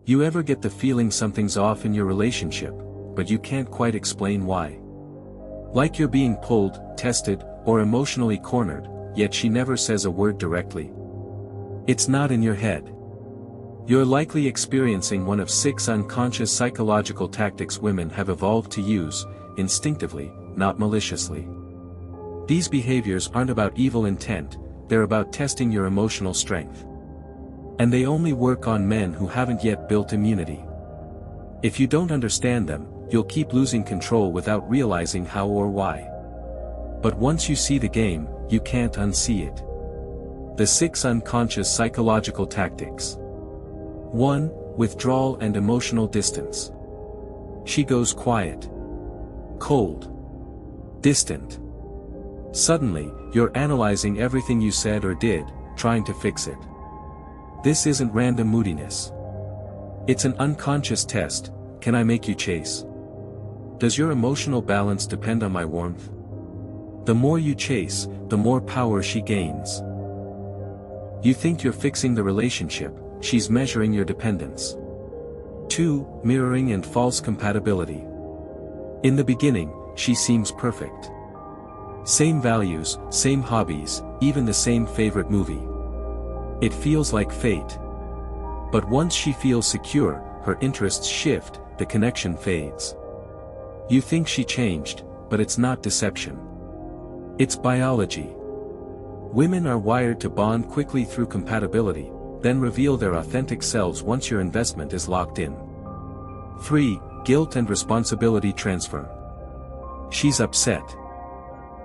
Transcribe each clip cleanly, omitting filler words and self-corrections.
You ever get the feeling something's off in your relationship, but you can't quite explain why? Like you're being pulled, tested, or emotionally cornered, yet she never says a word directly. It's not in your head. You're likely experiencing one of 6 unconscious psychological tactics women have evolved to use, instinctively, not maliciously. These behaviors aren't about evil intent, they're about testing your emotional strength. And they only work on men who haven't yet built immunity. If you don't understand them, you'll keep losing control without realizing how or why. But once you see the game, you can't unsee it. The 6 unconscious psychological tactics. 1. Withdrawal and emotional distance. She goes quiet. Cold. Distant. Suddenly, you're analyzing everything you said or did, trying to fix it. This isn't random moodiness. It's an unconscious test. Can I make you chase? Does your emotional balance depend on my warmth? The more you chase, the more power she gains. You think you're fixing the relationship, she's measuring your dependence. 2. Mirroring and false compatibility. In the beginning, she seems perfect. Same values, same hobbies, even the same favorite movie. It feels like fate. But once she feels secure, her interests shift, the connection fades. You think she changed, but it's not deception. It's biology. Women are wired to bond quickly through compatibility, then reveal their authentic selves once your investment is locked in. 3. Guilt and responsibility transfer. She's upset.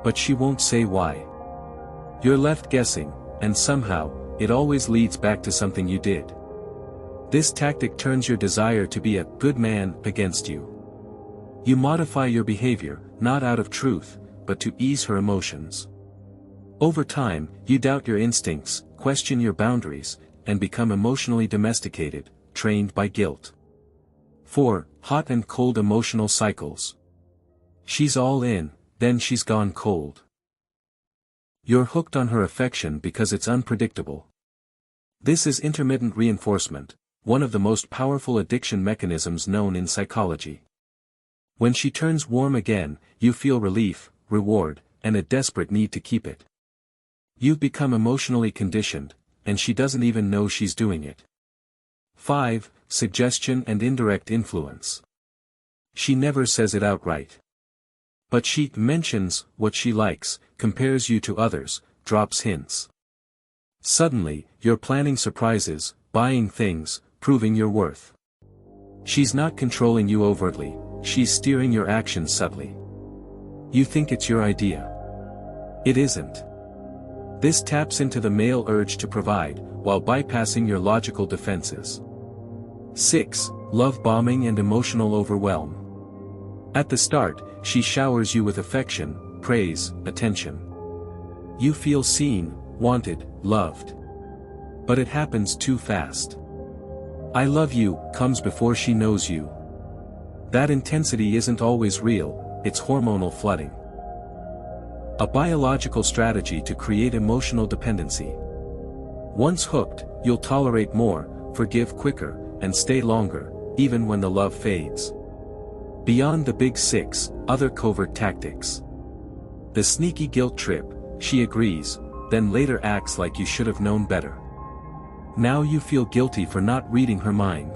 But she won't say why. You're left guessing, and somehow, it always leads back to something you did. This tactic turns your desire to be a good man against you. You modify your behavior, not out of truth, but to ease her emotions. Over time, you doubt your instincts, question your boundaries, and become emotionally domesticated, trained by guilt. 4. Hot and cold emotional cycles. She's all in, then she's gone cold. You're hooked on her affection because it's unpredictable. This is intermittent reinforcement, one of the most powerful addiction mechanisms known in psychology. When she turns warm again, you feel relief, reward, and a desperate need to keep it. You've become emotionally conditioned, and she doesn't even know she's doing it. 5. Suggestion and indirect influence. She never says it outright. But she mentions what she likes, compares you to others, drops hints. Suddenly, you're planning surprises, buying things, proving your worth. She's not controlling you overtly, she's steering your actions subtly. You think it's your idea. It isn't. This taps into the male urge to provide, while bypassing your logical defenses. 6. Love bombing and emotional overwhelm. At the start, she showers you with affection, praise, attention. You feel seen, wanted, loved. But it happens too fast. I love you comes before she knows you. That intensity isn't always real, it's hormonal flooding. A biological strategy to create emotional dependency. Once hooked, you'll tolerate more, forgive quicker, and stay longer, even when the love fades. Beyond the big 6, other covert tactics. The sneaky guilt trip, she agrees, then later acts like you should have known better. Now you feel guilty for not reading her mind.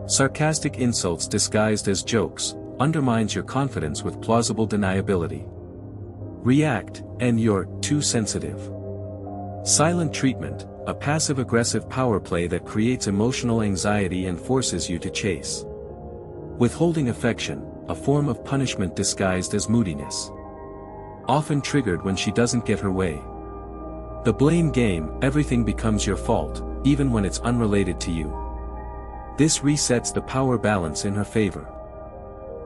Sarcastic insults disguised as jokes, undermines your confidence with plausible deniability. React, and you're too sensitive. Silent treatment, a passive-aggressive power play that creates emotional anxiety and forces you to chase. Withholding affection, a form of punishment disguised as moodiness. Often triggered when she doesn't get her way. The blame game, everything becomes your fault, even when it's unrelated to you. This resets the power balance in her favor.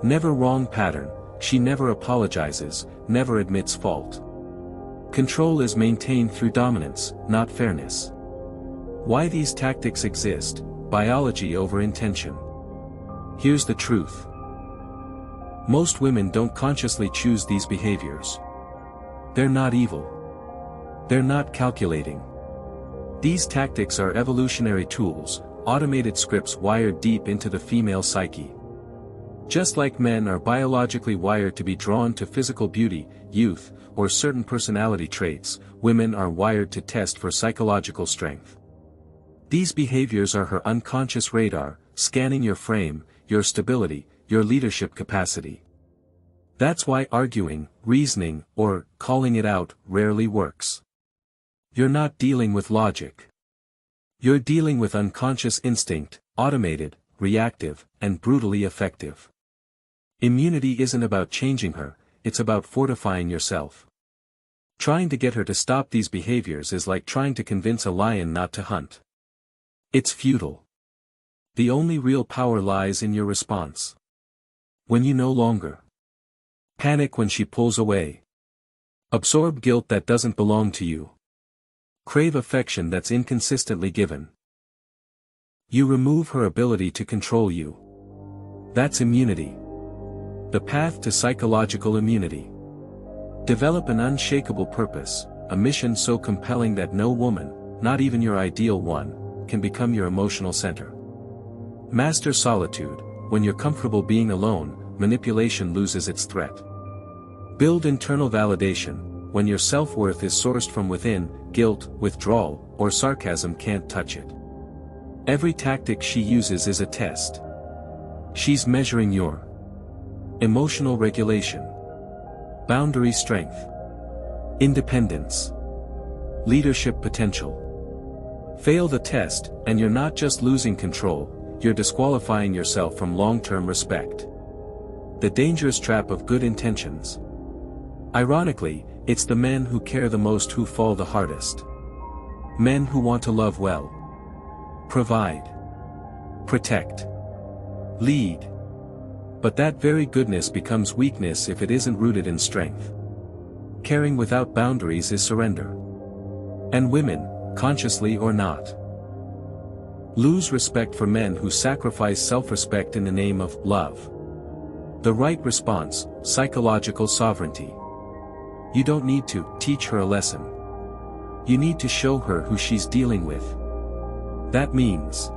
Never wrong pattern, she never apologizes, never admits fault. Control is maintained through dominance, not fairness. Why these tactics exist: biology over intention. Here's the truth. Most women don't consciously choose these behaviors. They're not evil. They're not calculating. These tactics are evolutionary tools, automated scripts wired deep into the female psyche. Just like men are biologically wired to be drawn to physical beauty, youth, or certain personality traits, women are wired to test for psychological strength. These behaviors are her unconscious radar, scanning your frame, your stability, your leadership capacity. That's why arguing, reasoning, or calling it out rarely works. You're not dealing with logic. You're dealing with unconscious instinct, automated, reactive, and brutally effective. Immunity isn't about changing her, it's about fortifying yourself. Trying to get her to stop these behaviors is like trying to convince a lion not to hunt. It's futile. The only real power lies in your response. When you no longer panic when she pulls away. Absorb guilt that doesn't belong to you. Crave affection that's inconsistently given. You remove her ability to control you. That's immunity. The path to psychological immunity. Develop an unshakable purpose, a mission so compelling that no woman, not even your ideal one, can become your emotional center. Master solitude. When you're comfortable being alone, manipulation loses its threat. Build internal validation. When your self-worth is sourced from within, guilt, withdrawal, or sarcasm can't touch it. Every tactic she uses is a test. She's measuring your emotional regulation, boundary strength, independence, leadership potential. Fail the test, and you're not just losing control, you're disqualifying yourself from long-term respect. The dangerous trap of good intentions. Ironically, it's the men who care the most who fall the hardest. Men who want to love well, provide, protect, lead. But that very goodness becomes weakness if it isn't rooted in strength. Caring without boundaries is surrender. And women, consciously or not, lose respect for men who sacrifice self-respect in the name of love. The right response, psychological sovereignty. You don't need to teach her a lesson. You need to show her who she's dealing with. That means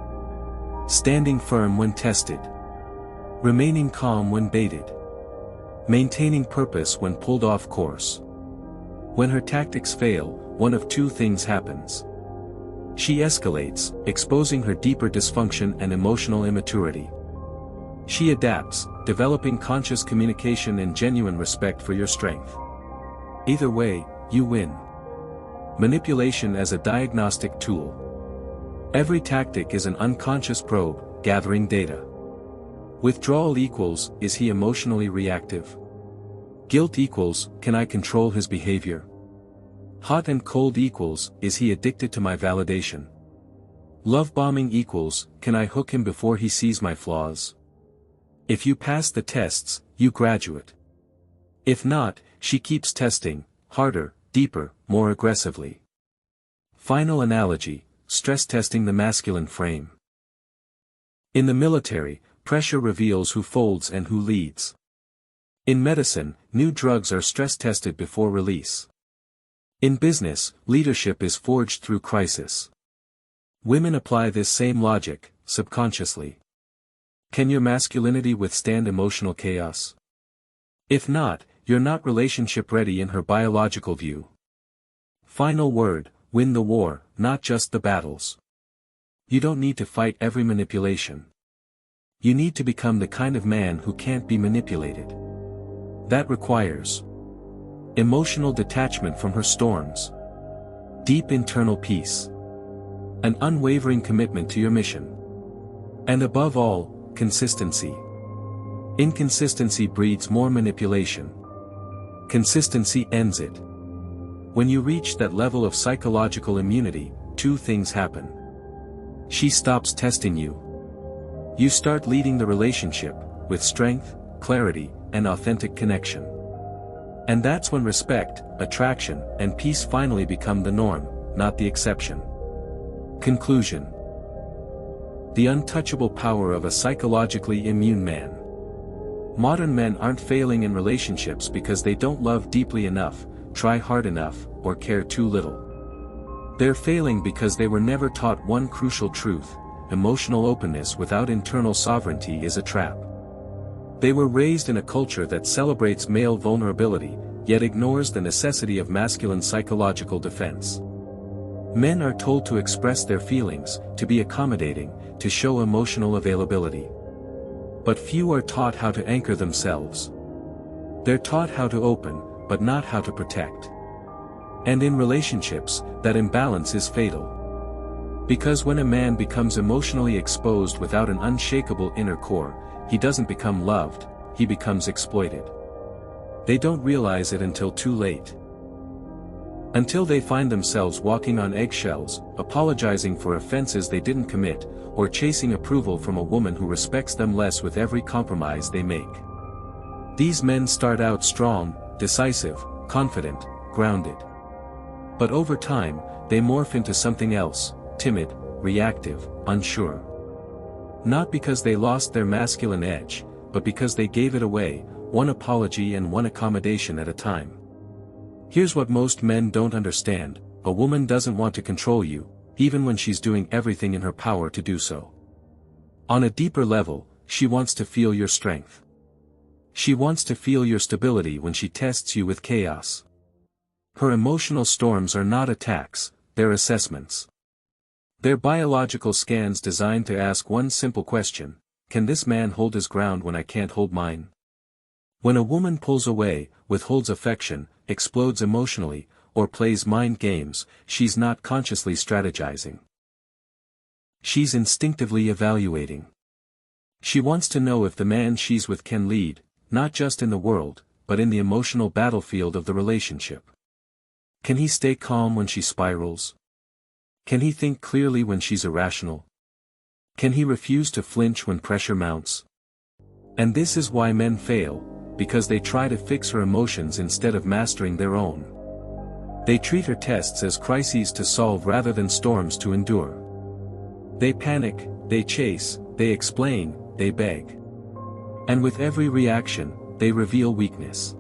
standing firm when tested, remaining calm when baited, maintaining purpose when pulled off course. When her tactics fail, one of two things happens. She escalates, exposing her deeper dysfunction and emotional immaturity. She adapts, developing conscious communication and genuine respect for your strength. Either way, you win. Manipulation as a diagnostic tool. Every tactic is an unconscious probe, gathering data. Withdrawal equals, is he emotionally reactive? Guilt equals, can I control his behavior? Hot and cold equals, is he addicted to my validation? Love bombing equals, can I hook him before he sees my flaws? If you pass the tests, you graduate. If not, she keeps testing, harder, deeper, more aggressively. Final analogy, stress testing the masculine frame. In the military, pressure reveals who folds and who leads. In medicine, new drugs are stress tested before release. In business, leadership is forged through crisis. Women apply this same logic, subconsciously. Can your masculinity withstand emotional chaos? If not, you're not relationship ready in her biological view. Final word, win the war, not just the battles. You don't need to fight every manipulation. You need to become the kind of man who can't be manipulated. That requires emotional detachment from her storms, deep internal peace, an unwavering commitment to your mission, and above all, consistency. Inconsistency breeds more manipulation. Consistency ends it. When you reach that level of psychological immunity, two things happen. She stops testing you. You start leading the relationship, with strength, clarity, and authentic connection. And that's when respect, attraction, and peace finally become the norm, not the exception. Conclusion. The untouchable power of a psychologically immune man. Modern men aren't failing in relationships because they don't love deeply enough, try hard enough, or care too little. They're failing because they were never taught one crucial truth: emotional openness without internal sovereignty is a trap. They were raised in a culture that celebrates male vulnerability, yet ignores the necessity of masculine psychological defense. Men are told to express their feelings, to be accommodating, to show emotional availability. But few are taught how to anchor themselves. They're taught how to open, but not how to protect. And in relationships, that imbalance is fatal. Because when a man becomes emotionally exposed without an unshakable inner core, he doesn't become loved, he becomes exploited. They don't realize it until too late. Until they find themselves walking on eggshells, apologizing for offenses they didn't commit, or chasing approval from a woman who respects them less with every compromise they make. These men start out strong, decisive, confident, grounded. But over time, they morph into something else, timid, reactive, unsure. Not because they lost their masculine edge, but because they gave it away, one apology and one accommodation at a time. Here's what most men don't understand: a woman doesn't want to control you, even when she's doing everything in her power to do so. On a deeper level, she wants to feel your strength. She wants to feel your stability when she tests you with chaos. Her emotional storms are not attacks, they're assessments. They're biological scans designed to ask one simple question: can this man hold his ground when I can't hold mine? When a woman pulls away, withholds affection, explodes emotionally, or plays mind games, she's not consciously strategizing. She's instinctively evaluating. She wants to know if the man she's with can lead, not just in the world, but in the emotional battlefield of the relationship. Can he stay calm when she spirals? Can he think clearly when she's irrational? Can he refuse to flinch when pressure mounts? And this is why men fail, because they try to fix her emotions instead of mastering their own. They treat her tests as crises to solve rather than storms to endure. They panic, they chase, they explain, they beg. And with every reaction, they reveal weakness.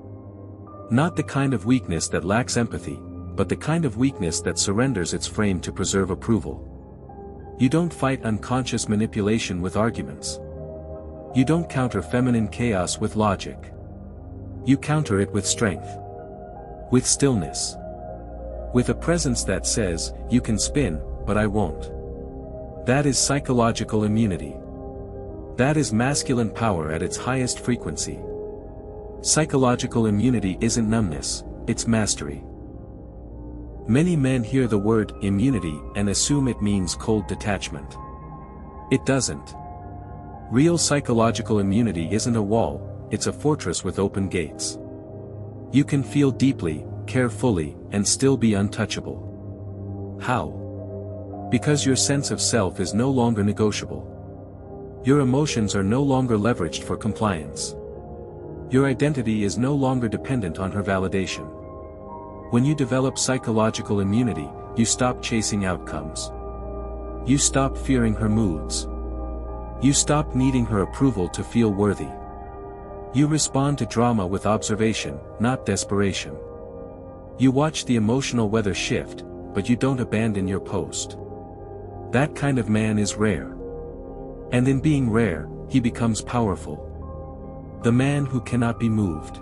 Not the kind of weakness that lacks empathy, but the kind of weakness that surrenders its frame to preserve approval. You don't fight unconscious manipulation with arguments. You don't counter feminine chaos with logic. You counter it with strength. With stillness. With a presence that says, you can spin, but I won't. That is psychological immunity. That is masculine power at its highest frequency. Psychological immunity isn't numbness, it's mastery. Many men hear the word immunity and assume it means cold detachment. It doesn't. Real psychological immunity isn't a wall, it's a fortress with open gates. You can feel deeply, care fully, and still be untouchable. How? Because your sense of self is no longer negotiable. Your emotions are no longer leveraged for compliance. Your identity is no longer dependent on her validation. When you develop psychological immunity, you stop chasing outcomes. You stop fearing her moods. You stop needing her approval to feel worthy. You respond to drama with observation, not desperation. You watch the emotional weather shift, but you don't abandon your post. That kind of man is rare. And in being rare, he becomes powerful. The man who cannot be moved.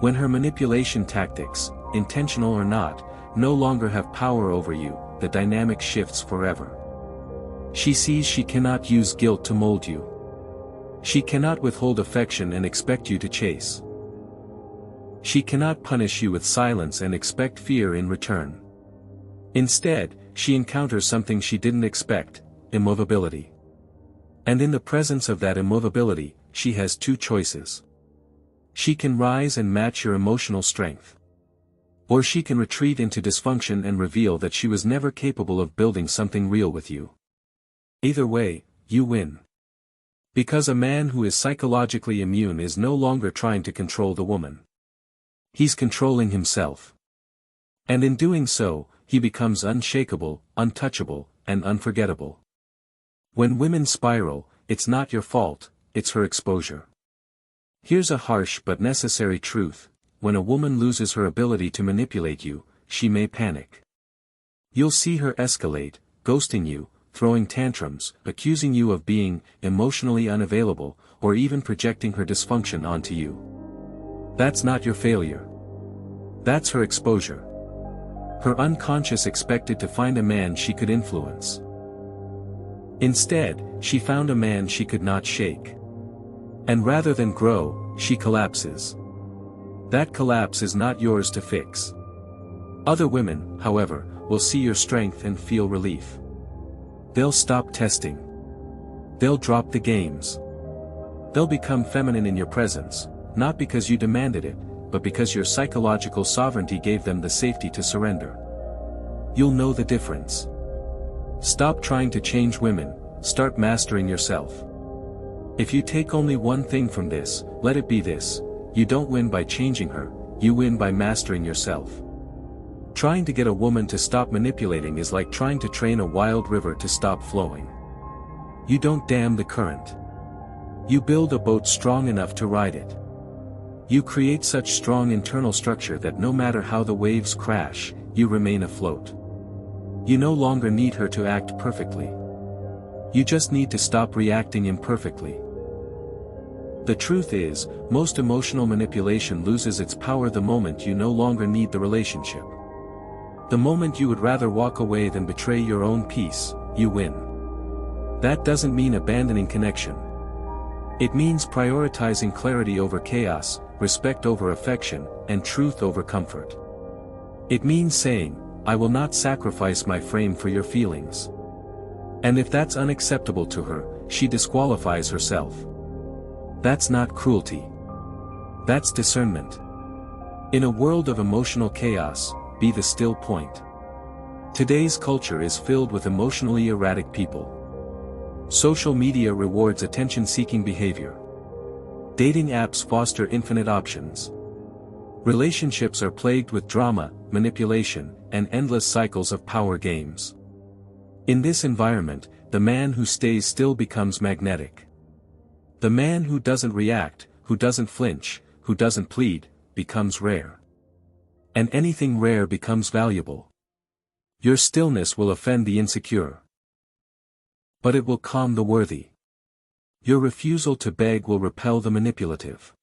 When her manipulation tactics, intentional or not, no longer have power over you, the dynamic shifts forever. She sees she cannot use guilt to mold you. She cannot withhold affection and expect you to chase. She cannot punish you with silence and expect fear in return. Instead, she encounters something she didn't expect: immovability. And in the presence of that immovability, she has two choices. She can rise and match your emotional strength. Or she can retreat into dysfunction and reveal that she was never capable of building something real with you. Either way, you win. Because a man who is psychologically immune is no longer trying to control the woman. He's controlling himself. And in doing so, he becomes unshakable, untouchable, and unforgettable. When women spiral, it's not your fault, it's her exposure. Here's a harsh but necessary truth: when a woman loses her ability to manipulate you, she may panic. You'll see her escalate, ghosting you, throwing tantrums, accusing you of being emotionally unavailable, or even projecting her dysfunction onto you. That's not your failure. That's her exposure. Her unconscious expected to find a man she could influence. Instead, she found a man she could not shake. And rather than grow, she collapses. That collapse is not yours to fix. Other women, however, will see your strength and feel relief. They'll stop testing. They'll drop the games. They'll become feminine in your presence, not because you demanded it, but because your psychological sovereignty gave them the safety to surrender. You'll know the difference. Stop trying to change women, start mastering yourself. If you take only one thing from this, let it be this: you don't win by changing her, you win by mastering yourself. Trying to get a woman to stop manipulating is like trying to train a wild river to stop flowing. You don't dam the current. You build a boat strong enough to ride it. You create such strong internal structure that no matter how the waves crash, you remain afloat. You no longer need her to act perfectly. You just need to stop reacting imperfectly. The truth is, most emotional manipulation loses its power the moment you no longer need the relationship. The moment you would rather walk away than betray your own peace, you win. That doesn't mean abandoning connection. It means prioritizing clarity over chaos, respect over affection, and truth over comfort. It means saying, I will not sacrifice my frame for your feelings. And if that's unacceptable to her, she disqualifies herself. That's not cruelty. That's discernment. In a world of emotional chaos, be the still point. Today's culture is filled with emotionally erratic people. Social media rewards attention-seeking behavior. Dating apps foster infinite options. Relationships are plagued with drama, manipulation, and endless cycles of power games. In this environment, the man who stays still becomes magnetic. The man who doesn't react, who doesn't flinch, who doesn't plead, becomes rare. And anything rare becomes valuable. Your stillness will offend the insecure. But it will calm the worthy. Your refusal to beg will repel the manipulative.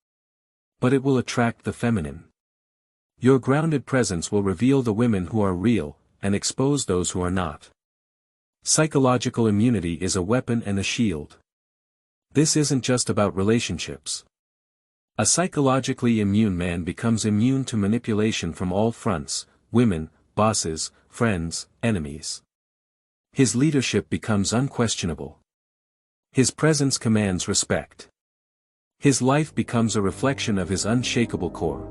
But it will attract the feminine. Your grounded presence will reveal the women who are real, and expose those who are not. Psychological immunity is a weapon and a shield. This isn't just about relationships. A psychologically immune man becomes immune to manipulation from all fronts: women, bosses, friends, enemies. His leadership becomes unquestionable. His presence commands respect. His life becomes a reflection of his unshakable core.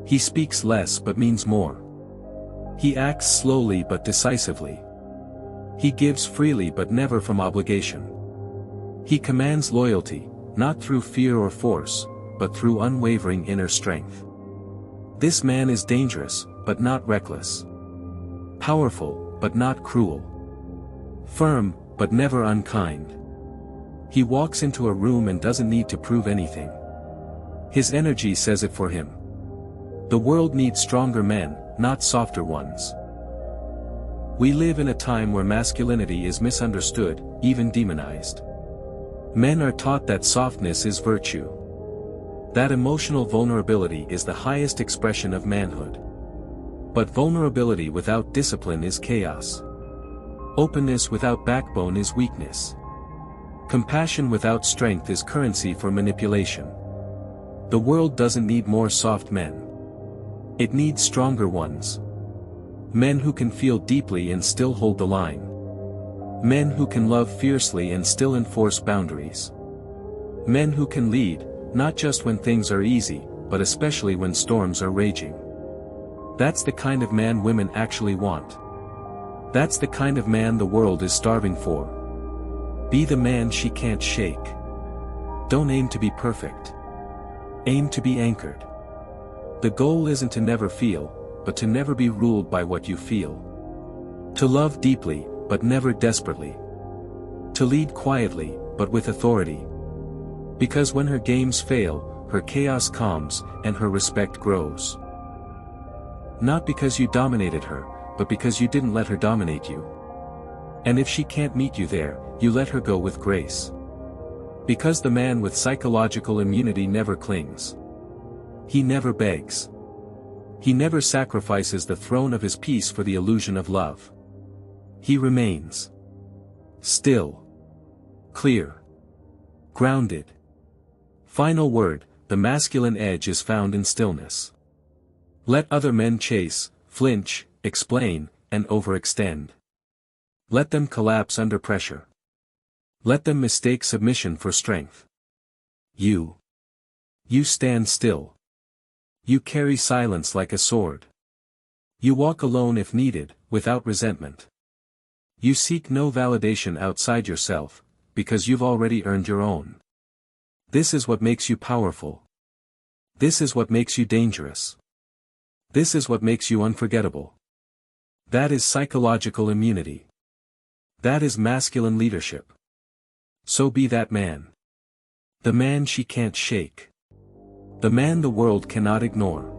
He speaks less but means more. He acts slowly but decisively. He gives freely but never from obligation. He commands loyalty, not through fear or force, but through unwavering inner strength. This man is dangerous, but not reckless. Powerful, but not cruel. Firm, but never unkind. He walks into a room and doesn't need to prove anything. His energy says it for him. The world needs stronger men, not softer ones. We live in a time where masculinity is misunderstood, even demonized. Men are taught that softness is virtue. That emotional vulnerability is the highest expression of manhood. But vulnerability without discipline is chaos. Openness without backbone is weakness. Compassion without strength is currency for manipulation. The world doesn't need more soft men. It needs stronger ones. Men who can feel deeply and still hold the line. Men who can love fiercely and still enforce boundaries. Men who can lead, not just when things are easy, but especially when storms are raging. That's the kind of man women actually want. That's the kind of man the world is starving for. Be the man she can't shake. Don't aim to be perfect. Aim to be anchored. The goal isn't to never feel, but to never be ruled by what you feel. To love deeply, but never desperately. To lead quietly, but with authority. Because when her games fail, her chaos calms, and her respect grows. Not because you dominated her, but because you didn't let her dominate you. And if she can't meet you there, you let her go with grace. Because the man with psychological immunity never clings. He never begs. He never sacrifices the throne of his peace for the illusion of love. He remains still, clear, grounded. Final word, the masculine edge is found in stillness. Let other men chase, flinch, explain, and overextend. Let them collapse under pressure. Let them mistake submission for strength. You stand still. You carry silence like a sword. You walk alone if needed, without resentment. You seek no validation outside yourself, because you've already earned your own. This is what makes you powerful. This is what makes you dangerous. This is what makes you unforgettable. That is psychological immunity. That is masculine leadership. So be that man. The man she can't shake. The man the world cannot ignore.